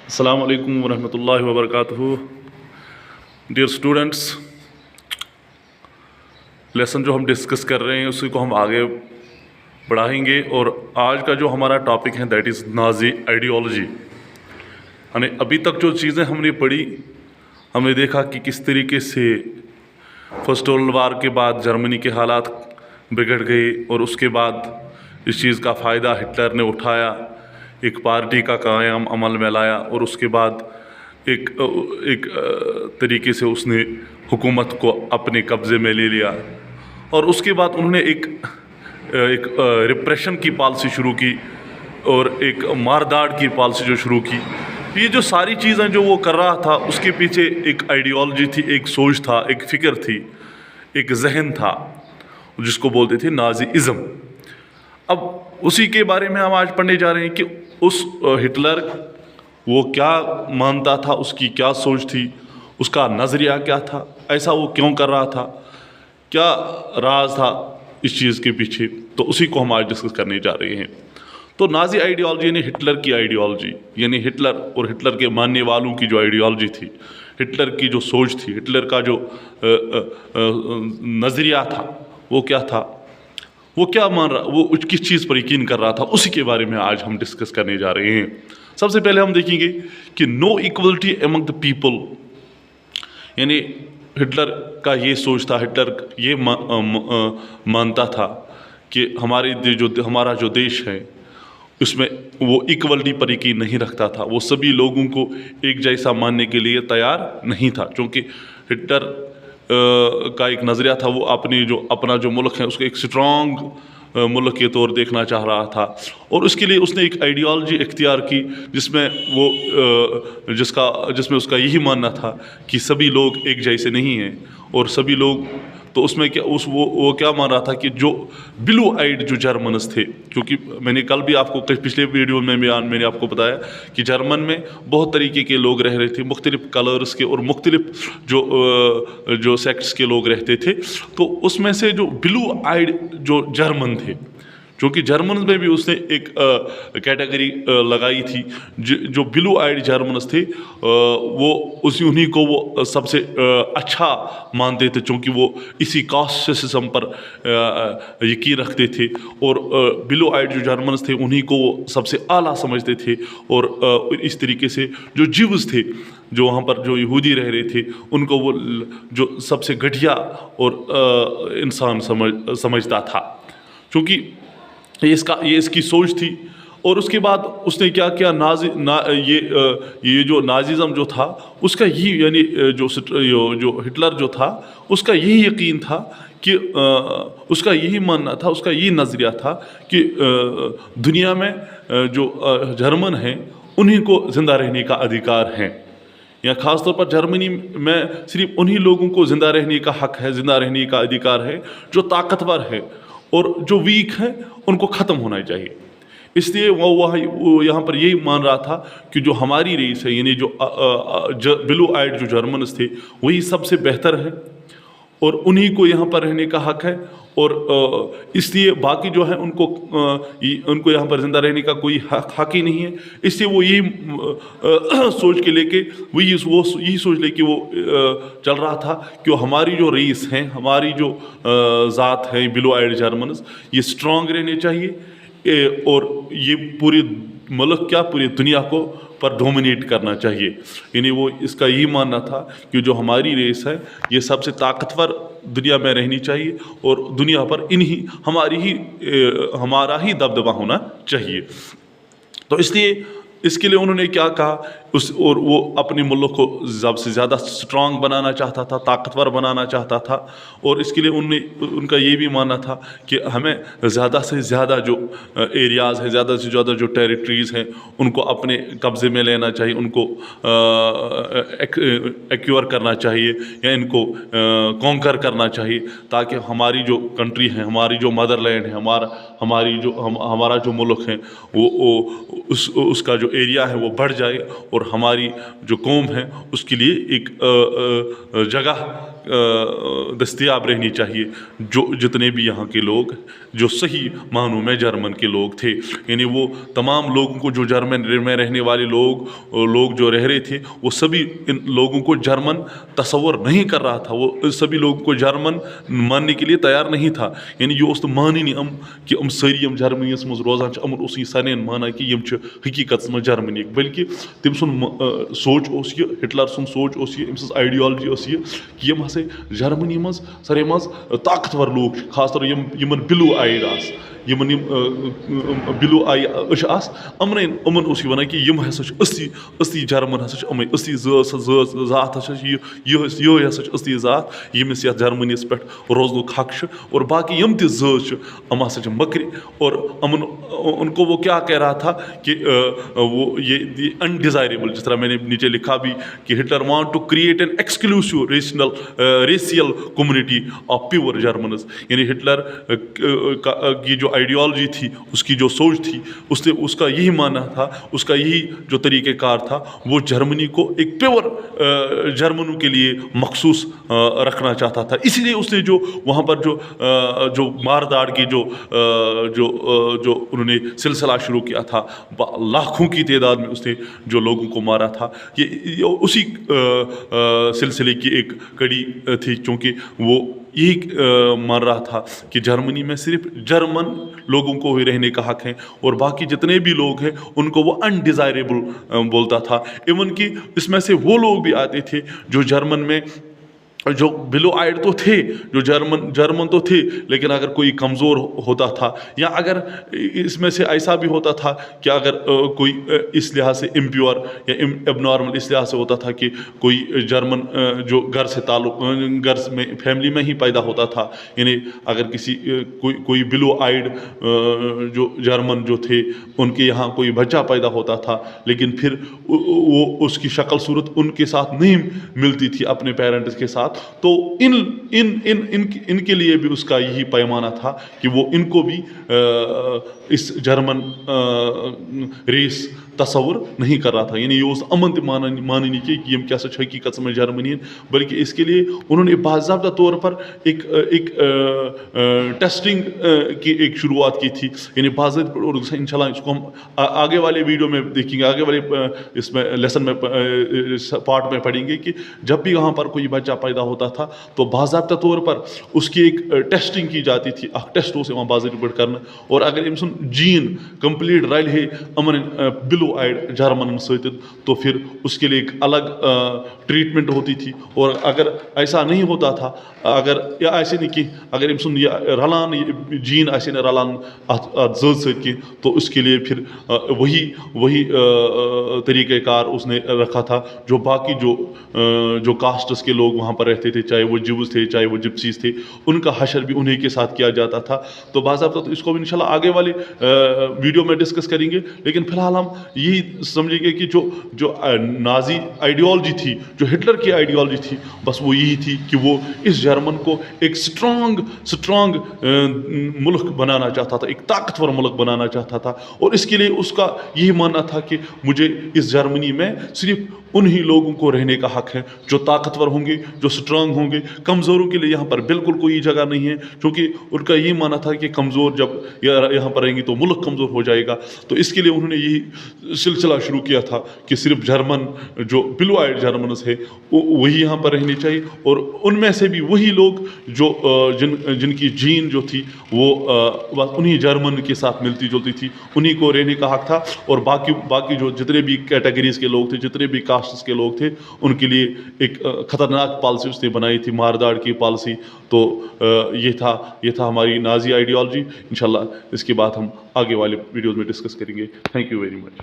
السلام علیکم ورحمۃ اللہ وبرکاتہ۔ ڈیئر اسٹوڈنٹس، لیسن جو ہم ڈسکس کر رہے ہیں اسی کو ہم آگے بڑھائیں گے، اور آج کا جو ہمارا ٹاپک ہے دیٹ از نازی آئیڈیالوجی۔ یعنی ابھی تک جو چیزیں ہم نے پڑھی، ہم نے دیکھا کہ کس طریقے سے فرسٹ ورلڈ وار کے بعد جرمنی کے حالات بگڑ گئے، اور اس کے بعد اس چیز کا فائدہ ہٹلر نے اٹھایا، ایک پارٹی کا قیام عمل میں لایا، اور اس کے بعد ایک طریقے سے اس نے حکومت کو اپنے قبضے میں لے لیا، اور اس کے بعد انہوں نے ایک ریپریشن کی پالیسی شروع کی، اور ایک مارداڑ کی پالیسی جو شروع کی۔ یہ جو ساری چیزیں جو وہ کر رہا تھا، اس کے پیچھے ایک آئیڈیالوجی تھی، ایک سوچ تھا، ایک فکر تھی، ایک ذہن تھا، جس کو بولتے تھے نازی ازم۔ اب اسی کے بارے میں ہم آج پڑھنے جا رہے ہیں کہ اس ہٹلر وہ کیا مانتا تھا، اس کی کیا سوچ تھی، اس کا نظریہ کیا تھا، ایسا وہ کیوں کر رہا تھا، کیا راز تھا اس چیز کے پیچھے، تو اسی کو ہم آج ڈسکس کرنے جا رہے ہیں۔ تو نازی آئیڈیالوجی یعنی ہٹلر کی آئیڈیالوجی، یعنی ہٹلر اور ہٹلر کے ماننے والوں کی جو آئیڈیالوجی تھی، ہٹلر کی جو سوچ تھی، ہٹلر کا جو نظریہ تھا، وہ کیا تھا، وہ کیا مان رہا، وہ کس چیز پر یقین کر رہا تھا، اسی کے بارے میں آج ہم ڈسکس کرنے جا رہے ہیں۔ سب سے پہلے ہم دیکھیں گے کہ نو ایکوالٹی امنگ دا پیپل، یعنی ہٹلر کا یہ سوچ تھا، ہٹلر یہ مانتا تھا کہ ہمارا جو دیش ہے اس میں وہ ایکوالٹی پر یقین نہیں رکھتا تھا، وہ سبھی لوگوں کو ایک جیسا ماننے کے لیے تیار نہیں تھا، چونکہ ہٹلر کا ایک نظریہ تھا، وہ اپنا جو ملک ہے اس کو ایک اسٹرانگ ملک کے طور دیکھنا چاہ رہا تھا، اور اس کے لیے اس نے ایک آئیڈیالوجی اختیار کی جس میں اس کا یہی ماننا تھا کہ سبھی لوگ ایک جیسے نہیں ہیں، اور سبھی لوگ تو اس میں وہ کیا مان رہا تھا کہ جو بلو آئیڈ جو جرمنز تھے، کیونکہ میں نے کل بھی آپ کو پچھلے ویڈیو میں نے آپ کو بتایا کہ جرمن میں بہت طریقے کے لوگ رہ رہے تھے، مختلف کلرز کے اور مختلف جو سیکٹس کے لوگ رہتے تھے، تو اس میں سے جو بلو آئیڈ جو جرمن تھے، چونکہ جرمنز میں بھی اس نے ایک کیٹیگری لگائی تھی، جو بلو آئیڈ جرمنز تھے، انہی کو وہ سب سے اچھا مانتے تھے، چونکہ وہ اسی کاسٹ سسٹم پر یقین رکھتے تھے، اور بلو آئیڈ جو جرمنز تھے انہی کو وہ سب سے اعلیٰ سمجھتے تھے، اور اس طریقے سے جو جیوز تھے، جو وہاں پر جو یہودی رہ رہے تھے، ان کو وہ جو سب سے گھٹیا اور انسان سمجھتا تھا، چونکہ یہ اس کی سوچ تھی۔ اور اس کے بعد اس نے کیا کیا، یہ جو نازیزم جو تھا اس کا یہی، یعنی جو ہٹلر جو تھا اس کا یہی یقین تھا کہ اس کا یہی ماننا تھا، اس کا یہی نظریہ تھا کہ دنیا میں جو جرمن ہیں انہی کو زندہ رہنے کا ادھیکار ہے، یا خاص طور پر جرمنی میں صرف انہی لوگوں کو زندہ رہنے کا حق ہے، زندہ رہنے کا ادھیکار ہے جو طاقتور ہے، اور جو ویک ہیں ان کو ختم ہونا چاہیے۔ اس لیے وہ یہاں پر یہی مان رہا تھا کہ جو ہماری ریس ہے، یعنی جو بلو آئیڈ جو جرمنز تھے وہی سب سے بہتر ہے، اور انہی کو یہاں پر رہنے کا حق ہے، اور اس لیے باقی جو ہیں ان کو یہاں پر زندہ رہنے کا کوئی حق ہی نہیں ہے۔ اس لیے وہ یہی سوچ کے لے کے یہی سوچ لے کے وہ چل رہا تھا کہ ہماری جو ریس ہیں، ہماری جو ذات ہے بلو آئیڈ جرمنز، یہ اسٹرانگ رہنے چاہیے، اور یہ پوری ملک کیا پوری دنیا کو پر ڈومینیٹ کرنا چاہیے، یعنی وہ اس کا یہی ماننا تھا کہ جو ہماری ریس ہے یہ سب سے طاقتور دنیا میں رہنی چاہیے، اور دنیا پر ہمارا ہی دبدبہ ہونا چاہیے۔ تو اس کے لیے انہوں نے کیا کہا، اور وہ اپنے ملک کو سب سے زیادہ اسٹرانگ بنانا چاہتا تھا، طاقتور بنانا چاہتا تھا، اور اس کے لیے ان کا یہ بھی ماننا تھا کہ ہمیں زیادہ سے زیادہ جو ایریاز ہیں، زیادہ سے زیادہ جو ٹیریٹریز ہیں ان کو اپنے قبضے میں لینا چاہیے، ان کو ایکوائر کرنا چاہیے، یا ان کو کانکر کرنا چاہیے، تاکہ ہماری جو کنٹری ہے، ہماری جو مدر لینڈ ہے، ہماری جو ہمارا جو ملک ہے وہ اس کا جو ایریا ہے وہ بڑھ جائے اور ہماری جو قوم ہے اس کے لیے ایک جگہ دستیاب رہنی چاہیے. جو جتنے بھی یہاں کے لوگ جو صحیح معنوں میں جرمن کے لوگ تھے، یعنی وہ تمام لوگوں کو جو جرمن میں رہنے والے لوگ جو رہ رہے تھے وہ سبھی ان لوگوں کو جرمن تصور نہیں کر رہا تھا. وہ سبھی لوگوں کو جرمن ماننے کے لیے تیار نہیں تھا. یعنی یہ اس مانی نہیں کہ ساری جرمنی مز روزان اس سارن مانا کہ یہ حقیقت مز جرمنی، بلکہ تم سن سوچ اس یہ ہٹلر سن سوچ اس یہ سن آئیڈیالوجی اس یہ کہ یم ہسا جرمنی مز سارے مز طاقتور لوگ خاص طور یمن بلو آئیڈ آس یمن بلو آئی آس امن اس یہ ونان کہ یم ہسا اصلی جرمن ہسا امے اصلی ذات ہسا یہ ہسا اصلی ذات یمس یتھ جرمنیس پہ روزنک حق اور باقی یم تہ ذات ام ہسا مکر اور ان کو وہ کیا کہہ رہا تھا کہ وہ یہ انڈیزائریبل، جس طرح میں نے نیچے لکھا بھی کہ Hitler want to create an exclusive racial community of pure Germans. یعنی ہٹلر کی جو آئیڈیالوجی تھی، اس کی جو سوچ تھی، اس کا یہی معنی تھا، اس کا یہی جو طریقہ کار تھا، وہ جرمنی کو ایک پیور جرمنوں کے لیے مخصوص رکھنا چاہتا تھا. اسی لیے اس نے جو وہاں پر جو مارداڑ کی جو انہوں نے سلسلہ شروع کیا تھا، لاکھوں کی تعداد میں اس نے جو لوگوں کو مارا تھا، یہ اسی سلسلے کی ایک کڑی تھی. چونکہ وہ یہی مان رہا تھا کہ جرمنی میں صرف جرمن لوگوں کو ہی رہنے کا حق ہے اور باقی جتنے بھی لوگ ہیں ان کو وہ انڈیزائریبل بولتا تھا. ایون کہ اس میں سے وہ لوگ بھی آتے تھے جو جرمن میں جو بلو آئیڈ تو تھے، جو جرمن تو تھے، لیکن اگر کوئی کمزور ہوتا تھا یا اگر اس میں سے ایسا بھی ہوتا تھا کہ اگر کوئی اس لحاظ سے امپیور یا اب نارمل اس لحاظ سے ہوتا تھا کہ کوئی جرمن جو گھر سے تعلق گھر میں فیملی میں ہی پیدا ہوتا تھا، یعنی اگر کوئی بلو آئیڈ جو جرمن جو تھے ان کے یہاں کوئی بچہ پیدا ہوتا تھا لیکن پھر وہ اس کی شکل صورت ان کے ساتھ نہیں ملتی تھی اپنے پیرنٹس کے ساتھ، تو ان کے لیے بھی اس کا یہی پیمانہ تھا کہ وہ ان کو بھی اس جرمن ریس تصور نہیں کر رہا تھا. یعنی یہ اس امن تہ مانی نہیں کہ یہ کیا سا حقیقت میں جرمنی، بلکہ اس کے لیے انہوں نے باضابطہ طور پر ایک ٹیسٹنگ کی ایک شروعات کی تھی. یعنی باضابطہ اور انشاءاللہ اس کو ہم آگے والے ویڈیو میں دیکھیں گے، آگے والے اس میں لیسن میں پارٹ میں پڑھیں گے کہ جب بھی وہاں پر کوئی بچہ پیدا ہوتا تھا تو باضابطہ طور پر اس کی ایک ٹیسٹنگ کی جاتی تھی. ٹیسٹ سے وہاں باضابطہ کرنا، اور اگر ام سن جین کمپلیٹ رل ہے امن بلو آئیڈ جرمن ستن تو پھر اس کے لیے ایک الگ ٹریٹمنٹ ہوتی تھی. اور اگر ایسا نہیں ہوتا تھا، اگر یا ایسے نہیں کہ اگر ام سن یہ رلان جین ایسے نہ رلان ذات ست کی تو اس کے لیے پھر وہی طریقہ کار اس نے رکھا تھا جو باقی جو کاسٹس کے لوگ وہاں پر رہتے تھے، چاہے وہ جیوز تھے چاہے وہ جپسیز تھے، ان کا حشر بھی انہیں کے ساتھ کیا جاتا تھا. تو باضابطہ تو اس کو بھی انشاءاللہ آگے والے ویڈیو میں ڈسکس کریں گے. لیکن فی الحال ہم یہی سمجھیں گے کہ جو نازی آئیڈیالوجی تھی، جو ہٹلر کی آئیڈیالوجی تھی، بس وہ یہی تھی کہ وہ اس جرمن کو ایک اسٹرانگ ملک بنانا چاہتا تھا، ایک طاقتور ملک بنانا چاہتا تھا. اور اس کے لیے اس کا یہی ماننا تھا کہ مجھے اس جرمنی میں صرف انہی لوگوں کو رہنے کا حق ہے جو طاقتور ہوں گے، جو اسٹرانگ ہوں گے. کمزوروں کے لیے یہاں پر بالکل کوئی جگہ نہیں ہے، کیونکہ ان کا یہی ماننا تھا کہ کمزور جب یہاں پر رہیں گے تو ملک کمزور ہو جائے گا. تو اس کے لیے انہوں نے یہی سلسلہ شروع کیا تھا کہ صرف جرمن جو بلو آئیڈ جرمنز ہے وہی یہاں پر رہنے چاہیے، اور ان میں سے بھی وہی لوگ جو جن کی جین جو تھی وہ انہی جرمن کے ساتھ ملتی جلتی تھی، انہی کو رہنے کا حق تھا. اور باقی جو جتنے بھی کیٹیگریز کے لوگ تھے، جتنے بھی کاسٹس کے لوگ تھے، ان کے لیے ایک خطرناک پالیسی اس نے بنائی تھی، مارداڑ کی پالیسی. تو یہ تھا ہماری نازی آئیڈیالوجی. انشاءاللہ اس کے بعد ہم آگے والے ویڈیوز میں ڈسکس کریں گے. Thank you very much.